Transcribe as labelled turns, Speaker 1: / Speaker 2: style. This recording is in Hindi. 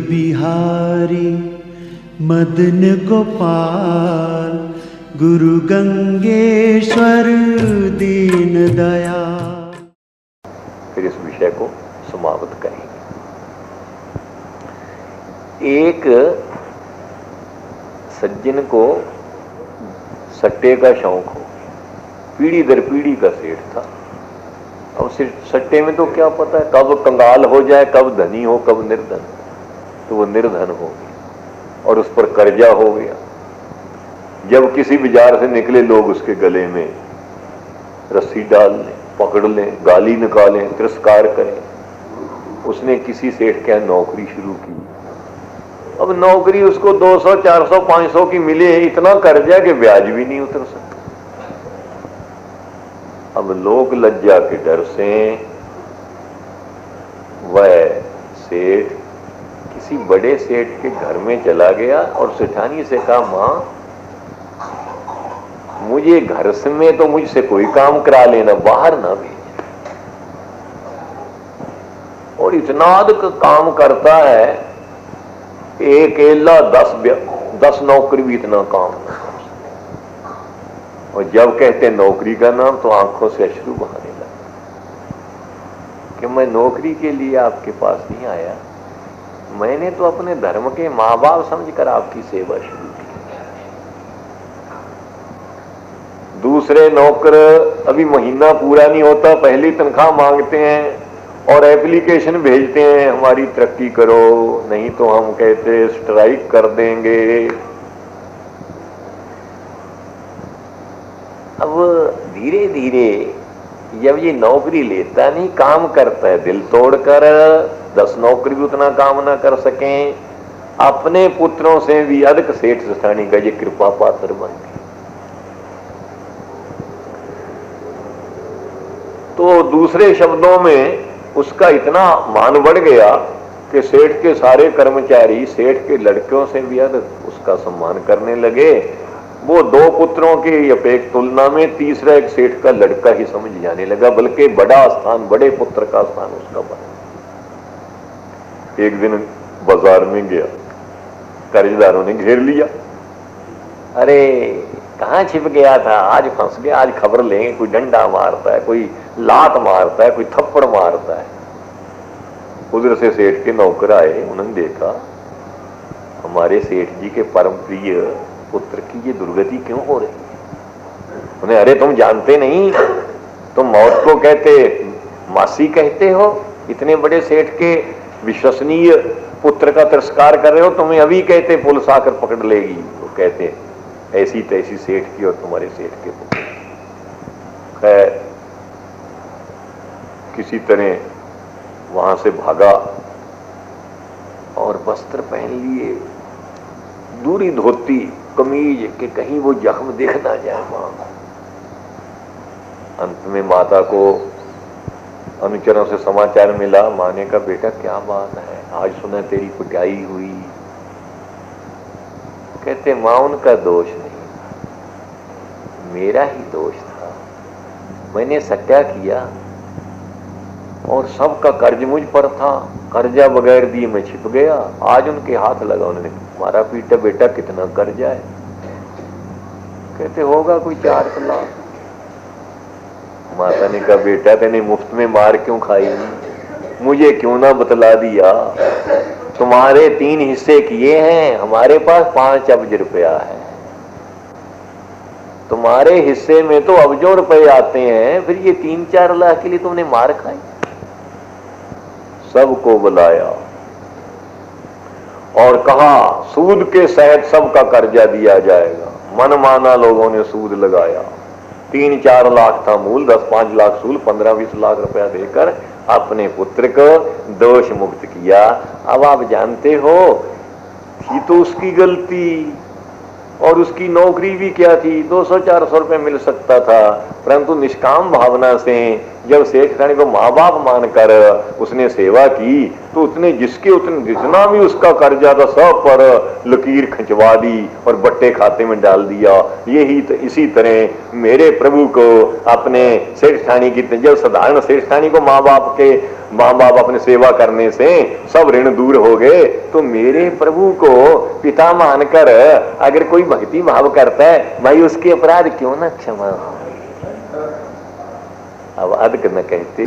Speaker 1: बिहारी मदन गोपाल गुरु गंगेश्वर दीन दयाल।
Speaker 2: फिर इस विषय को समाप्त करेंगे। एक सज्जन को सट्टे का शौक हो, पीढ़ी दर पीढ़ी का सेठ था। अब सिर्फ सट्टे में तो क्या पता है कब कंगाल हो जाए, कब धनी हो, कब निर्धन। तो वो निर्धन हो गया और उस पर कर्जा हो गया। जब किसी बाजार से निकले लोग उसके गले में रस्सी डाल लें, पकड़ लें, गाली निकालें, तिरस्कार करें। उसने किसी सेठ के यहाँ नौकरी शुरू की। अब नौकरी उसको 200, 400, 500 की मिले, इतना कर्जा कि ब्याज भी नहीं उतर सकता। अब लोक लज्जा के डर से वह सेठ किसी बड़े सेठ के घर में चला गया और सेठानी से कहा, मां मुझे घर से में तो मुझसे कोई काम करा लेना, बाहर ना भेज। और इतना अधिक काम करता है, एक अकेला 10 नौकरी भी इतना काम ना कर सकते। और जब कहते नौकरी का नाम तो आंखों से अश्रु बहाने लगे कि मैं नौकरी के लिए आपके पास नहीं आया, मैंने तो अपने धर्म के माँ बाप समझकर आपकी सेवा शुरू की। दूसरे नौकर अभी महीना पूरा नहीं होता पहली तनख्वाह मांगते हैं और एप्लीकेशन भेजते हैं, हमारी तरक्की करो नहीं तो हम कहते स्ट्राइक कर देंगे। अब धीरे धीरे जब ये नौकरी लेता नहीं, काम करता है दिल तोड़कर, 10 नौकरी भी उतना काम ना कर सकें, अपने पुत्रों से भी अधिक सेठ सेठानी का ये कृपा पात्र बन गए। तो दूसरे शब्दों में उसका इतना मान बढ़ गया कि सेठ के सारे कर्मचारी सेठ के लड़कों से भी अधिक उसका सम्मान करने लगे। वो 2 पुत्रों की अपेक्षा तुलना में तीसरा एक सेठ का लड़का ही समझ जाने लगा, बल्कि बड़ा स्थान, बड़े पुत्र का स्थान उसका बना। एक दिन बाजार में गया, कर्जदारों ने घेर लिया। अरे कहां छिप गया था, आज फंस गया, आज खबर लेंगे। कोई डंडा मारता है, कोई लात मारता है, कोई थप्पड़ मारता है। उधर से सेठ के नौकर आए, उन्होंने देखा हमारे सेठ जी के परम प्रिय पुत्र की ये दुर्गति क्यों हो रही है। उन्हें, अरे तुम जानते नहीं, तुम मौत को कहते मासी कहते हो, इतने बड़े सेठ के विश्वसनीय पुत्र का तिरस्कार कर रहे हो, तुम्हें अभी कहते पुलिस आकर पकड़ लेगी। वो कहते ऐसी तैसी सेठ की और तुम्हारे सेठ के पुत्र। खैर किसी तरह वहां से भागा और वस्त्र पहन लिए, दूरी धोती कमीज के कहीं वो जख्म देख ना जाए मां। अंत में माता को अनुचरों से समाचार मिला। मां ने कहा, बेटा क्या बात है, आज सुना तेरी पिटाई हुई। कहते मां उनका दोष नहीं, मेरा ही दोष था। मैंने सट्टा किया और सबका कर्ज मुझ पर था, कर्जा बगैर दिए मैं छिप गया। आज उनके हाथ लगा, उन्होंने मारा पीटा, बेटा कितना कर्जा है। कहते होगा कोई 4 लाख। माता ने कहा, बेटा तेने मुफ्त में मार क्यों खाई, मुझे क्यों ना बतला दिया। तुम्हारे 3 हिस्से किए हैं, हमारे पास 5 अब्ज रुपया है, तुम्हारे हिस्से में तो अब्जों रुपए आते हैं, फिर ये 3-4 लाख के लिए तुमने मार खाई। सबको बुलाया और कहा सूद के सहित सबका कर्जा दिया जाएगा। मनमाना लोगों ने सूद लगाया। 3-4 लाख था मूल, 10-5 लाख सूद, 15-20 लाख रुपया देकर अपने पुत्र को दोष मुक्त किया। अब आप जानते हो थी तो उसकी गलती, और उसकी नौकरी भी क्या थी, 200-400 रुपये मिल सकता था, परंतु निष्काम भावना से जब सेठ ठाणी को माँ बाप मानकर उसने सेवा की तो उसने जितना भी उसका कर्जा था सब पर लकीर खिंचवा दी और बट्टे खाते में डाल दिया। यही तो इसी तरह मेरे प्रभु को अपने सेठ ठाणी की, जब साधारण सेठ ठाणी को माँ बाप अपने सेवा करने से सब ऋण दूर हो गए, तो मेरे प्रभु को पिता मानकर अगर कोई भक्ति भाव करता है भाई, उसके अपराध क्यों ना क्षमा। अब अद न कहते